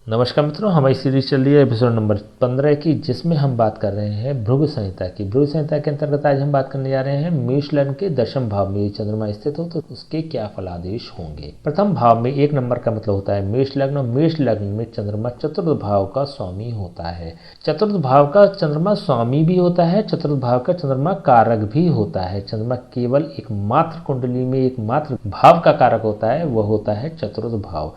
नमस्कार मित्रों, हमारी सीरीज चल रही है एपिसोड नंबर 15 की, जिसमें हम बात कर रहे हैं भृगु संहिता की। भृगु संहिता के अंतर्गत आज हम बात करने जा रहे हैं मेष लग्न के दशम भाव में चंद्रमा स्थित हो तो उसके क्या फलादेश होंगे। प्रथम भाव में 1 नंबर का मतलब होता है मेष लग्न, और मेष लग्न में चंद्रमा चतुर्थ भाव का स्वामी होता है। चतुर्थ भाव का चंद्रमा स्वामी भी होता है, चतुर्थ भाव का चंद्रमा कारक भी होता है। चंद्रमा केवल एकमात्र कुंडली में एकमात्र भाव का कारक होता है, वह होता है चतुर्थ भाव।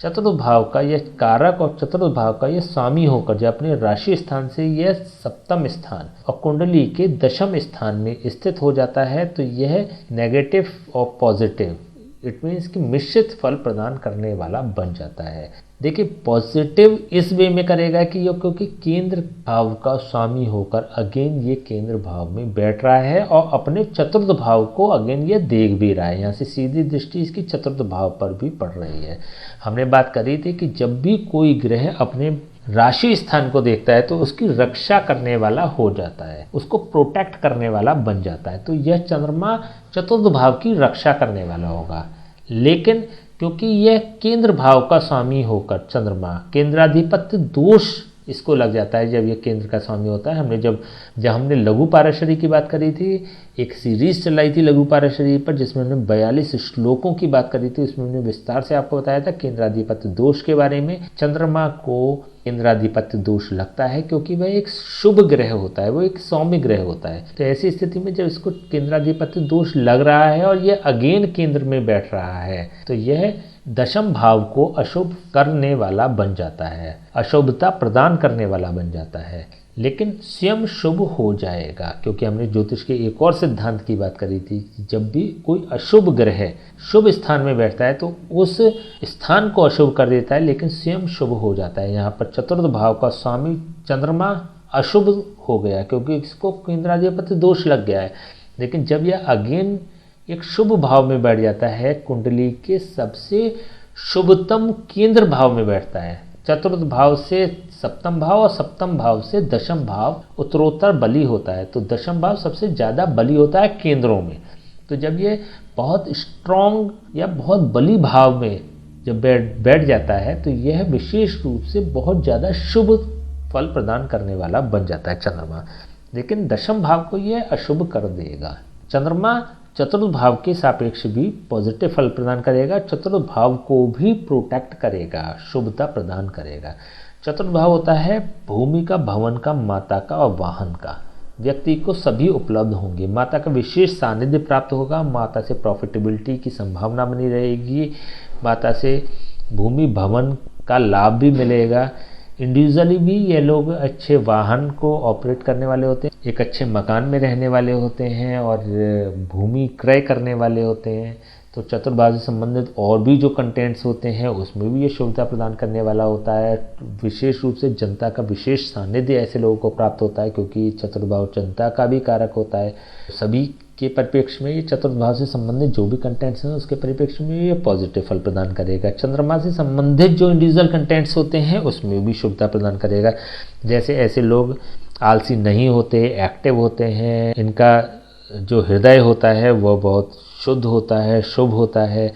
चतुर्थ भाव का यह कारक और चतुर्थ भाव का यह स्वामी होकर जब अपने राशि स्थान से यह सप्तम स्थान और कुंडली के दशम स्थान में स्थित हो जाता है तो यह नेगेटिव और पॉजिटिव, इट मीन्स कि मिश्रित फल प्रदान करने वाला बन जाता है। देखिए, पॉजिटिव इस वे में करेगा कि ये क्योंकि केंद्र भाव का स्वामी होकर अगेन ये केंद्र भाव में बैठ रहा है और अपने चतुर्थ भाव को अगेन ये देख भी रहा है। यहाँ से सीधी दृष्टि इसकी चतुर्थ भाव पर भी पड़ रही है। हमने बात करी थी कि जब भी कोई ग्रह अपने राशि स्थान को देखता है तो उसकी रक्षा करने वाला हो जाता है, उसको प्रोटेक्ट करने वाला बन जाता है। तो यह चंद्रमा चतुर्थ भाव की रक्षा करने वाला होगा। लेकिन क्योंकि यह केंद्र भाव का स्वामी होकर चंद्रमा केंद्राधिपत्य दोष इसको लग जाता है जब ये केंद्र का स्वामी होता है। जब हमने लघु पाराशरी की बात करी थी, एक सीरीज चलाई थी लघु पाराशरी पर जिसमें हमने 42 श्लोकों की बात करी थी, उसमें हमने विस्तार से आपको बताया था केंद्राधिपत्य दोष के बारे में। चंद्रमा को केंद्राधिपत्य दोष लगता है क्योंकि वह एक शुभ ग्रह होता है, वो एक सौम्य ग्रह होता है। तो ऐसी स्थिति में जब इसको केंद्राधिपत्य दोष लग रहा है और यह अगेन केंद्र में बैठ रहा है तो यह दशम भाव को अशुभ करने वाला बन जाता है, अशुभता प्रदान करने वाला बन जाता है। लेकिन स्वयं शुभ हो जाएगा, क्योंकि हमने ज्योतिष के एक और सिद्धांत की बात करी थी कि जब भी कोई अशुभ ग्रह शुभ स्थान में बैठता है तो उस स्थान को अशुभ कर देता है, लेकिन स्वयं शुभ हो जाता है। यहाँ पर चतुर्थ भाव का स्वामी चंद्रमा अशुभ हो गया क्योंकि इसको केंद्राधिपत्य दोष लग गया है। लेकिन जब यह अगेन एक शुभ भाव में बैठ जाता है, कुंडली के सबसे शुभतम केंद्र भाव में बैठता है, चतुर्थ भाव से सप्तम भाव और सप्तम भाव से दशम भाव उत्तरोत्तर बली होता है। तो दशम भाव सबसे ज़्यादा बली होता है केंद्रों में। तो जब ये बहुत स्ट्रॉन्ग या बहुत बली भाव में जब बैठ जाता है तो यह विशेष रूप से बहुत ज़्यादा शुभ फल प्रदान करने वाला बन जाता है चंद्रमा। लेकिन दशम भाव को यह अशुभ कर देगा। चंद्रमा चतुर्थ भाव के सापेक्ष भी पॉजिटिव फल प्रदान करेगा, चतुर्थ भाव को भी प्रोटेक्ट करेगा, शुभता प्रदान करेगा। चतुर्थ भाव होता है भूमि का, भवन का, माता का और वाहन का। व्यक्ति को सभी उपलब्ध होंगे, माता का विशेष सानिध्य प्राप्त होगा, माता से प्रॉफिटेबिलिटी की संभावना बनी रहेगी, माता से भूमि भवन का लाभ भी मिलेगा। इंडिविजुअली भी ये लोग अच्छे वाहन को ऑपरेट करने वाले होते हैं, एक अच्छे मकान में रहने वाले होते हैं और भूमि क्रय करने वाले होते हैं। तो चतुर्भाव से संबंधित और भी जो कंटेंट्स होते हैं उसमें भी ये शुभता प्रदान करने वाला होता है। विशेष रूप से जनता का विशेष सानिध्य ऐसे लोगों को प्राप्त होता है क्योंकि चतुर्भाव जनता का भी कारक होता है। सभी के परिप्रेक्ष्य में ये चतुर्थ भाव से संबंधित जो भी कंटेंट्स हैं उसके परिप्रेक्ष्य में ये पॉजिटिव फल प्रदान करेगा। चंद्रमा से संबंधित जो इंडिविजुअल कंटेंट्स होते हैं उसमें भी शुभता प्रदान करेगा। जैसे ऐसे लोग आलसी नहीं होते, एक्टिव होते हैं, इनका जो हृदय होता है वह बहुत शुद्ध होता है, शुभ होता है,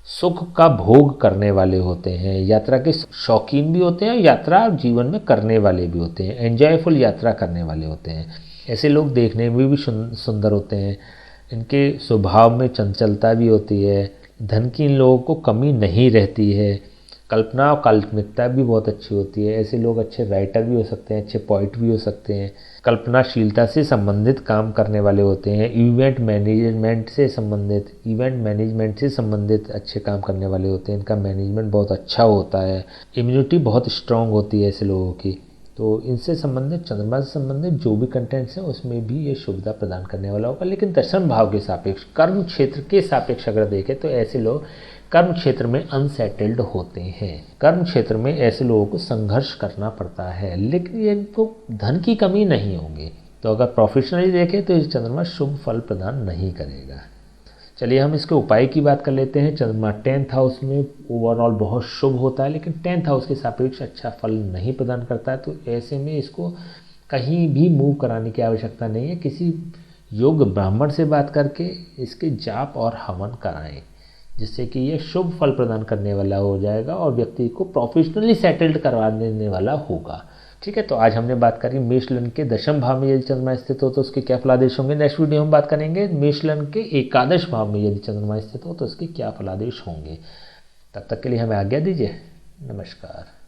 सुख का भोग करने वाले होते हैं, यात्रा के शौकीन भी होते हैं, यात्रा जीवन में करने वाले भी होते हैं, एंजॉयफुल यात्रा करने वाले होते हैं। ऐसे लोग देखने में भी सुंदर होते हैं, इनके स्वभाव में चंचलता भी होती है, धन की इन लोगों को कमी नहीं रहती है, कल्पना और काल्पनिकता भी बहुत अच्छी होती है। ऐसे लोग अच्छे राइटर भी हो सकते हैं, अच्छे पोइट भी हो सकते हैं, कल्पनाशीलता से संबंधित काम करने वाले होते हैं, इवेंट मैनेजमेंट से संबंधित अच्छे काम करने वाले होते हैं, इनका मैनेजमेंट बहुत अच्छा होता है, इम्यूनिटी बहुत स्ट्रांग होती है ऐसे लोगों की। तो इनसे संबंधित चंद्रमा से संबंधित जो भी कंटेंट्स हैं उसमें भी ये शुभता प्रदान करने वाला होगा। लेकिन दशम भाव के सापेक्ष, कर्म क्षेत्र के सापेक्ष अगर देखें तो ऐसे लोग कर्म क्षेत्र में अनसेटल्ड होते हैं। कर्म क्षेत्र में ऐसे लोगों को संघर्ष करना पड़ता है, लेकिन ये इनको धन की कमी नहीं होगी। तो अगर प्रोफेशनली देखें तो इस चंद्रमा शुभ फल प्रदान नहीं करेगा। चलिए हम इसके उपाय की बात कर लेते हैं। चंद्रमा 10th हाउस में ओवरऑल बहुत शुभ होता है, लेकिन 10th हाउस के सापेक्ष अच्छा फल नहीं प्रदान करता है। तो ऐसे में इसको कहीं भी मूव कराने की आवश्यकता नहीं है। किसी योग्य ब्राह्मण से बात करके इसके जाप और हवन कराएं, जिससे कि ये शुभ फल प्रदान करने वाला हो जाएगा और व्यक्ति को प्रोफेशनली सेटल्ड करवा देने वाला होगा। ठीक है, तो आज हमने बात करी मेष लग्न के दशम भाव में यदि चंद्रमा स्थित हो तो उसके क्या फलादेश होंगे। नेक्स्ट वीडियो में बात करेंगे मेष लग्न के एकादश भाव में यदि चंद्रमा स्थित हो तो उसके क्या फलादेश होंगे। तब तक के लिए हमें आज्ञा दीजिए। नमस्कार।